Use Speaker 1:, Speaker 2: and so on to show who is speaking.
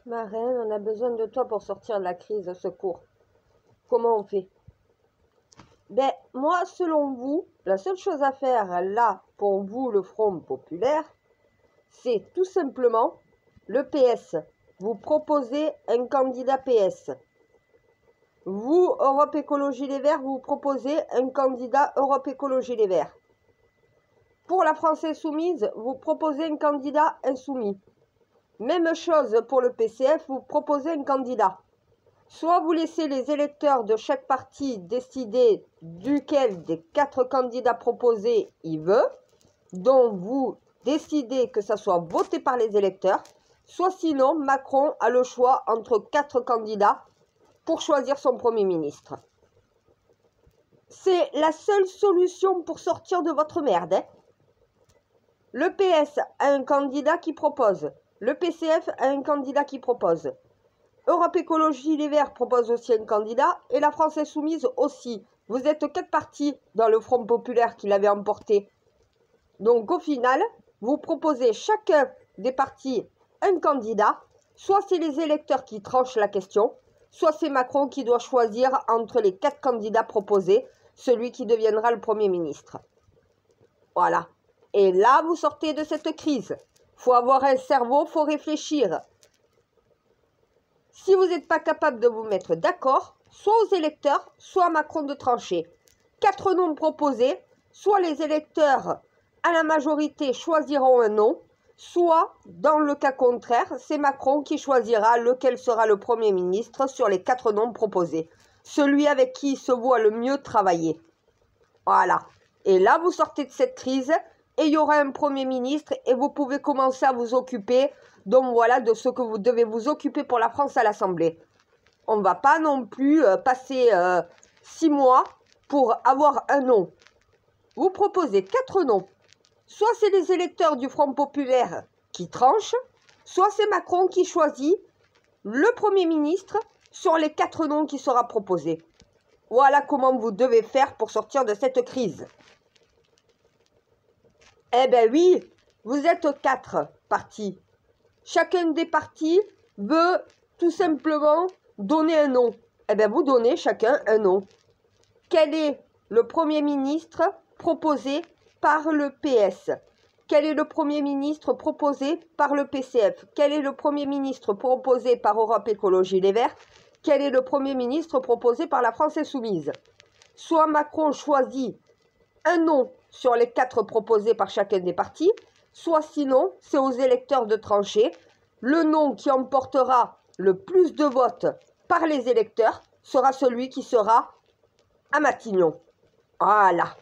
Speaker 1: Ma reine, on a besoin de toi pour sortir de la crise, secours. Comment on fait? Ben, moi, selon vous, la seule chose à faire, là, pour vous, le Front Populaire, c'est tout simplement le PS. Vous proposez un candidat PS. Vous, Europe Écologie Les Verts, vous proposez un candidat Europe Écologie Les Verts. Pour la France Insoumise, vous proposez un candidat insoumis. Même chose pour le PCF, vous proposez un candidat. Soit vous laissez les électeurs de chaque parti décider duquel des 4 candidats proposés il veut, dont vous décidez que ça soit voté par les électeurs, soit sinon Macron a le choix entre 4 candidats pour choisir son Premier ministre. C'est la seule solution pour sortir de votre merde. Hein. Le PS a un candidat qui propose. Le PCF a un candidat qui propose. Europe Écologie Les Verts propose aussi un candidat et la France Insoumise aussi. Vous êtes 4 partis dans le Front Populaire qui l'avait emporté. Donc au final, vous proposez chacun des partis un candidat. Soit c'est les électeurs qui tranchent la question, soit c'est Macron qui doit choisir entre les 4 candidats proposés, celui qui deviendra le Premier ministre. Voilà. Et là, vous sortez de cette crise. Faut avoir un cerveau, faut réfléchir. Si vous n'êtes pas capable de vous mettre d'accord, soit aux électeurs, soit à Macron de trancher. 4 noms proposés, soit les électeurs à la majorité choisiront un nom, soit, dans le cas contraire, c'est Macron qui choisira lequel sera le Premier ministre sur les 4 noms proposés. Celui avec qui il se voit le mieux travailler. Voilà. Et là, vous sortez de cette crise et il y aura un Premier ministre et vous pouvez commencer à vous occuper, donc voilà, de ce que vous devez vous occuper pour la France à l'Assemblée. On ne va pas non plus passer 6 mois pour avoir un nom. Vous proposez 4 noms. Soit c'est les électeurs du Front Populaire qui tranchent, soit c'est Macron qui choisit le Premier ministre sur les 4 noms qui sera proposés. Voilà comment vous devez faire pour sortir de cette crise. Eh bien oui, vous êtes 4 partis. Chacun des partis veut tout simplement donner un nom. Eh bien vous donnez chacun un nom. Quel est le Premier ministre proposé par le PS? Quel est le Premier ministre proposé par le PCF? Quel est le Premier ministre proposé par Europe Écologie Les Verts? Quel est le Premier ministre proposé par la France Insoumise? Soit Macron choisit un nom sur les 4 proposés par chacun des partis, soit sinon, c'est aux électeurs de trancher. Le nom qui emportera le plus de votes par les électeurs sera celui qui sera à Matignon. Voilà.